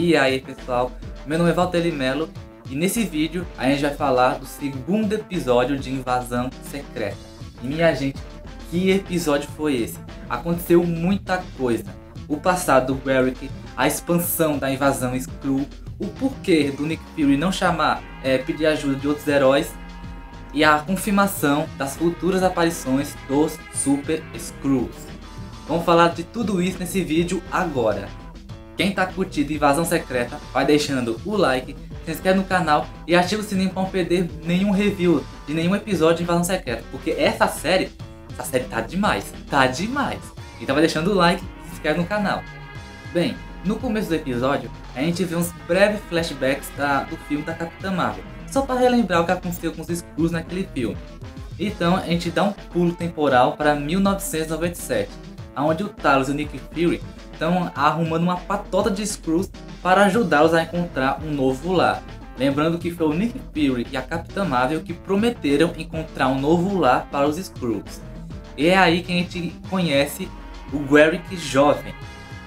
E aí pessoal, meu nome é Valtteri Melo e nesse vídeo a gente vai falar do segundo episódio de Invasão Secreta. E minha gente, que episódio foi esse? Aconteceu muita coisa. O passado do Garrick, a expansão da invasão Skrull, o porquê do Nick Fury não pedir ajuda de outros heróis e a confirmação das futuras aparições dos Super Skrulls. Vamos falar de tudo isso nesse vídeo agora. Quem tá curtindo Invasão Secreta, vai deixando o like, se inscreve no canal e ativa o sininho para não perder nenhum review de nenhum episódio de Invasão Secreta, porque essa série tá demais, Então vai deixando o like e se inscreve no canal. Bem, no começo do episódio, a gente vê uns breves flashbacks do filme da Capitã Marvel, só para relembrar o que aconteceu com os Skrulls naquele filme. Então a gente dá um pulo temporal para 1997, onde o Talos e o Nick Fury estão arrumando uma patota de Skrulls para ajudá-los a encontrar um novo lar. Lembrando que foi o Nick Fury e a Capitã Marvel que prometeram encontrar um novo lar para os Skrulls. E é aí que a gente conhece o Garrick jovem,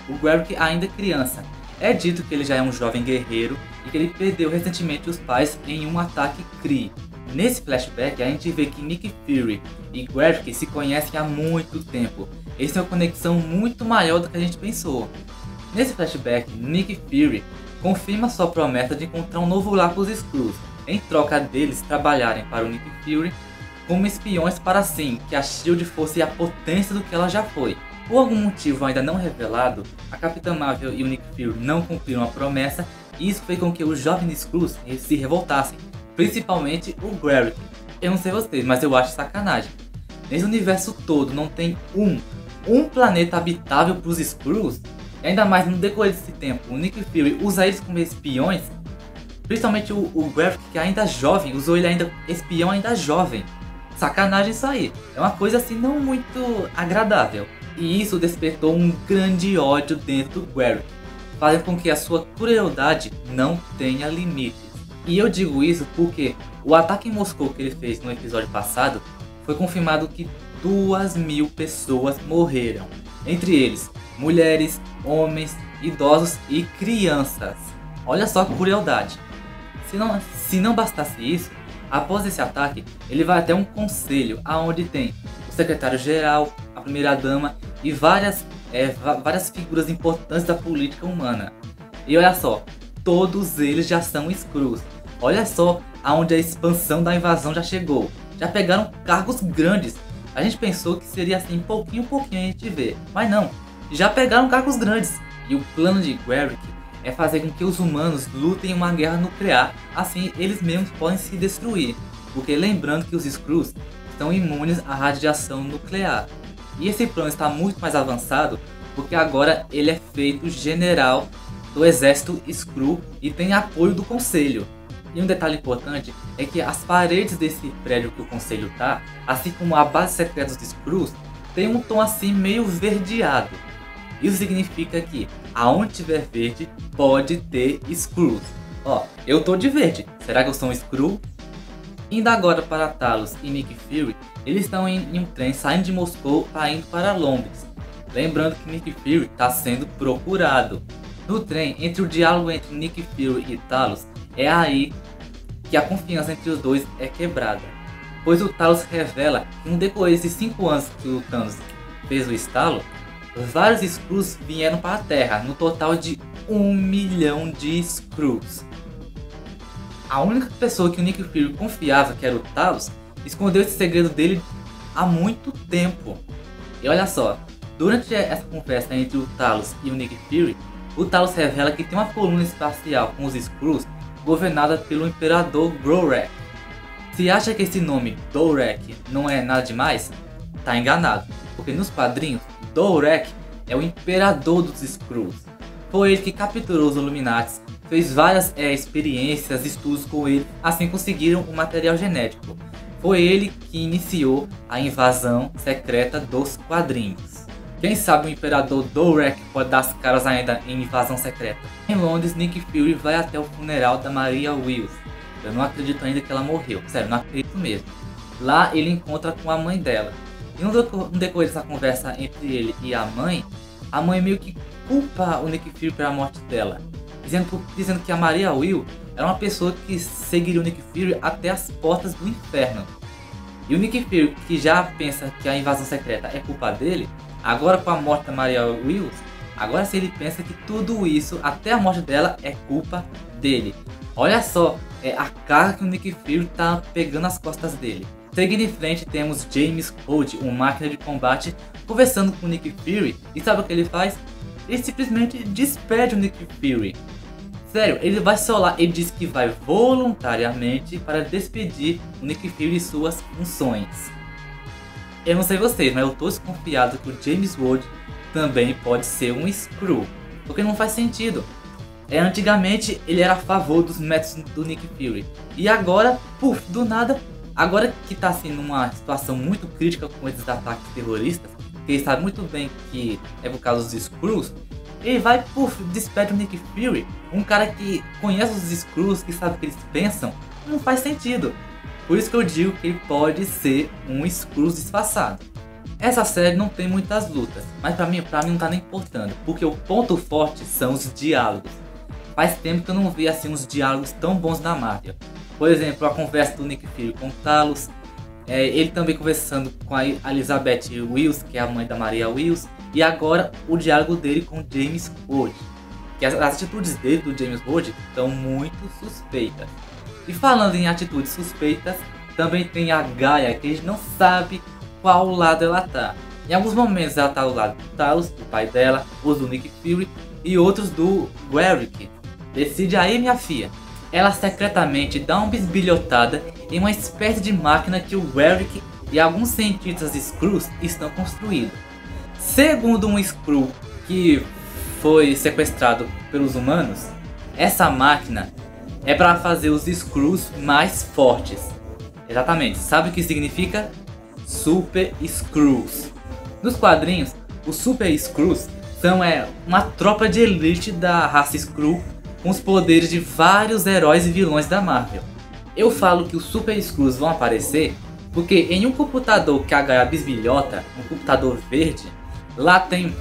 o Garrick ainda criança. É dito que ele já é um jovem guerreiro e que ele perdeu recentemente os pais em um ataque Kree. Nesse flashback a gente vê que Nick Fury e Garrick se conhecem há muito tempo. Eles têm uma conexão muito maior do que a gente pensou. Nesse flashback, Nick Fury confirma sua promessa de encontrar um novo lar para os Skrulls, em troca deles trabalharem para o Nick Fury como espiões para assim que a SHIELD fosse a potência do que ela já foi. Por algum motivo ainda não revelado, a Capitã Marvel e o Nick Fury não cumpriram a promessa e isso fez com que os jovens Skrulls se revoltassem, principalmente o Garrick. Eu não sei vocês, mas eu acho sacanagem. Nesse universo todo não tem um planeta habitável para os Skrulls, e ainda mais no decorrer desse tempo, o Nick Fury usa eles como espiões, principalmente o Garrick, que ainda é jovem, usou ele ainda espião ainda jovem. Sacanagem isso aí, é uma coisa assim não muito agradável. E isso despertou um grande ódio dentro do Garrick, fazendo com que a sua crueldade não tenha limites. E eu digo isso porque o ataque em Moscou que ele fez no episódio passado, foi confirmado que 2.000 pessoas morreram, entre eles mulheres, homens, idosos e crianças. Olha só a crueldade. Se não bastasse isso, após esse ataque, ele vai até um conselho, aonde tem o secretário-geral, a primeira-dama e várias figuras importantes da política humana. E olha só, todos eles já são Skrulls. Olha só aonde a expansão da invasão já chegou. Já pegaram cargos grandes. A gente pensou que seria assim, pouquinho a gente vê. Mas não, já pegaram cargos grandes. E o plano de Garrick é fazer com que os humanos lutem uma guerra nuclear. Assim eles mesmos podem se destruir. Porque lembrando que os Skrulls estão imunes à radiação nuclear. E esse plano está muito mais avançado porque agora ele é feito general do exército Skrull e tem apoio do conselho. E um detalhe importante é que as paredes desse prédio que o conselho tá, assim como a base secreta dos Skrulls, tem um tom assim meio verdeado. Isso significa que aonde tiver verde pode ter Skrulls. Ó, eu tô de verde, será que eu sou um Skrull? Indo agora para Talos e Nick Fury, eles estão em um trem saindo de Moscou para indo para Londres. Lembrando que Nick Fury está sendo procurado. No trem, entre o diálogo entre Nick Fury e Talos, é aí que a confiança entre os dois é quebrada. Pois o Talos revela que no decorrer desses 5 anos que o Thanos fez o estalo, vários Skrulls vieram para a Terra, no total de 1 milhão de Skrulls. A única pessoa que o Nick Fury confiava, que era o Talos, escondeu esse segredo dele há muito tempo. E olha só, durante essa conversa entre o Talos e o Nick Fury, o Talos revela que tem uma coluna espacial com os Skrulls governada pelo Imperador Gorak. Se acha que esse nome Gorak não é nada demais, tá enganado, porque nos quadrinhos, Gorak é o Imperador dos Skrulls. Foi ele que capturou os Illuminates, fez várias experiências, estudos com ele, assim conseguiram o material genético. Foi ele que iniciou a invasão secreta dos quadrinhos. Quem sabe o Imperador Gorak pode dar as caras ainda em invasão secreta. Em Londres, Nick Fury vai até o funeral da Maria Wills. Eu não acredito ainda que ela morreu, sério, não acredito mesmo. Lá ele encontra com a mãe dela. E no decorrer dessa conversa entre ele e a mãe meio que culpa o Nick Fury pela morte dela. dizendo que a Maria Will era uma pessoa que seguiria o Nick Fury até as portas do inferno. E o Nick Fury, que já pensa que a invasão secreta é culpa dele, agora com a morte da Maria Will, agora sim ele pensa que tudo isso, até a morte dela, é culpa dele. Olha só, a carga que o Nick Fury tá pegando nas costas dele. Seguindo em frente, temos James Rhodes, uma máquina de combate, conversando com o Nick Fury. E sabe o que ele faz? Ele simplesmente despede o Nick Fury. Sério, ele vai só lá, ele diz que vai voluntariamente para despedir o Nick Fury e suas funções. Eu não sei vocês, mas eu tô desconfiado que o James Rhodes também pode ser um Skrull, porque não faz sentido. Antigamente ele era a favor dos métodos do Nick Fury, e agora, puf, do nada, agora que tá assim numa situação muito crítica com esses ataques terroristas, que ele sabe muito bem que é por causa dos Skrulls, ele vai, puf, despede o Nick Fury, um cara que conhece os Skrulls, que sabe o que eles pensam. Não faz sentido. Por isso que eu digo que ele pode ser um Skrull disfarçado. Essa série não tem muitas lutas, mas pra mim não tá nem importando, porque o ponto forte são os diálogos. Faz tempo que eu não vi assim uns diálogos tão bons na Marvel. Por exemplo, a conversa do Nick Fury com Talos, ele também conversando com a Elizabeth Wills, que é a mãe da Maria Wills, e agora o diálogo dele com James Rhodes. Que as atitudes dele, do James Rhodes, estão muito suspeitas. E falando em atitudes suspeitas, também tem a Gaia, que a gente não sabe qual lado ela tá. Em alguns momentos ela tá ao lado do Talos, do pai dela, os do Nick Fury, e outros do Warwick. Decide aí, minha filha. Ela secretamente dá uma bisbilhotada em uma espécie de máquina que o Warwick e alguns cientistas Skrulls estão construindo. Segundo um Skrull que foi sequestrado pelos humanos, essa máquina é para fazer os Skrulls mais fortes. Exatamente, sabe o que significa? Super Skrulls. Nos quadrinhos, os Super Skrulls são uma tropa de elite da raça Skrull, com os poderes de vários heróis e vilões da Marvel. Eu falo que os Super Skrulls vão aparecer porque em um computador que a Gaia bisbilhota, um computador verde, lá tem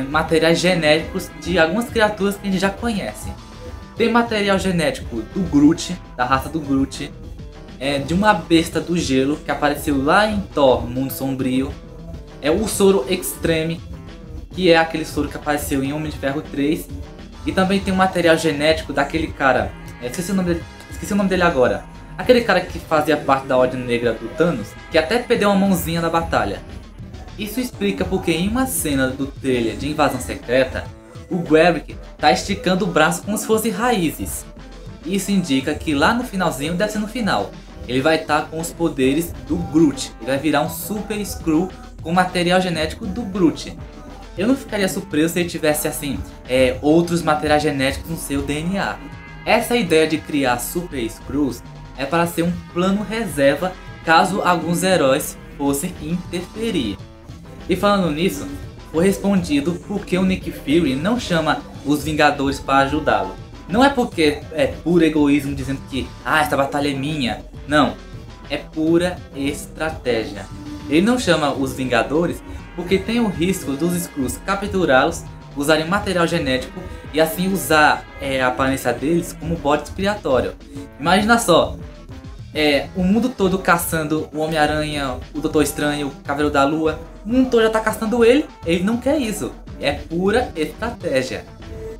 materiais genéticos de algumas criaturas que a gente já conhece. Tem material genético do Groot, da raça do Groot, de uma besta do gelo que apareceu lá em Thor, Mundo Sombrio. O soro Extreme, que é aquele soro que apareceu em Homem de Ferro 3. E também tem um material genético daquele cara, esqueci o nome dele agora. Aquele cara que fazia parte da Ordem Negra do Thanos, que até perdeu uma mãozinha na batalha. Isso explica porque em uma cena do trailer de Invasão Secreta, o Warwick tá esticando o braço como se fosse raízes. Isso indica que lá no finalzinho, deve ser no final, ele vai estar com os poderes do Groot. Ele vai virar um Super Skrull com material genético do Groot. Eu não ficaria surpreso se ele tivesse assim, outros materiais genéticos no seu DNA. Essa ideia de criar Super Skrulls é para ser um plano reserva caso alguns heróis fossem interferir. E falando nisso, foi respondido porque o Nick Fury não chama os Vingadores para ajudá-lo. Não é porque é puro egoísmo dizendo que essa batalha é minha. Não, é pura estratégia. Ele não chama os Vingadores porque tem o risco dos Skrulls capturá-los, usarem material genético e assim usar a aparência deles como bode expiatório. Imagina só, o mundo todo caçando o Homem-Aranha, o Doutor Estranho, o Cavaleiro da Lua. O mundo todo já tá caçando ele não quer isso. É pura estratégia.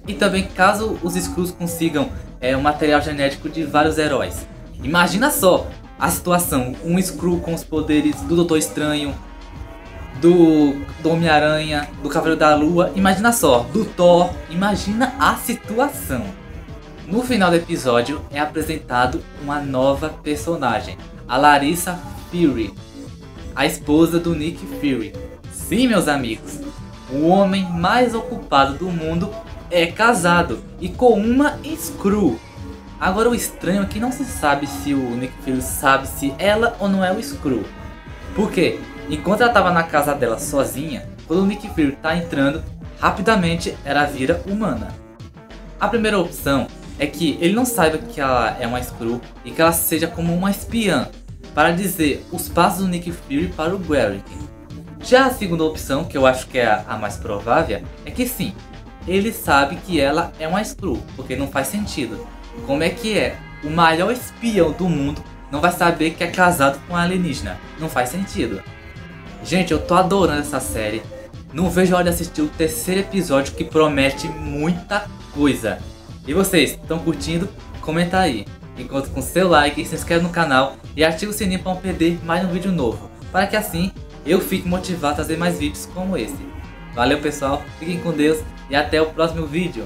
E também caso os Skrulls consigam o material genético de vários heróis. Imagina só a situação, um Skrull com os poderes do Doutor Estranho, do Homem-Aranha, do Cavaleiro da Lua, imagina só, do Thor, imagina a situação. No final do episódio é apresentado uma nova personagem, a Larissa Fury, a esposa do Nick Fury. Sim, meus amigos, o homem mais ocupado do mundo é casado e com uma Skrull. Agora o estranho é que não se sabe se o Nick Fury sabe se ela ou não é o Skrull. Por quê? Enquanto ela estava na casa dela sozinha, quando o Nick Fury está entrando, rapidamente ela vira humana. A primeira opção é que ele não saiba que ela é uma Skrull e que ela seja como uma espiã, para dizer os passos do Nick Fury para o Warwick. Já a segunda opção, que eu acho que é a mais provável, é que sim, ele sabe que ela é uma Skrull, porque não faz sentido. Como é que o maior espião do mundo não vai saber que é casado com uma alienígena? Não faz sentido. Gente, eu tô adorando essa série. Não vejo a hora de assistir o terceiro episódio, que promete muita coisa. E vocês, estão curtindo? Comenta aí. Encontre com seu like, se inscreve no canal e ativa o sininho para não perder mais um vídeo novo, para que assim eu fique motivado a trazer mais vídeos como esse. Valeu pessoal, fiquem com Deus e até o próximo vídeo.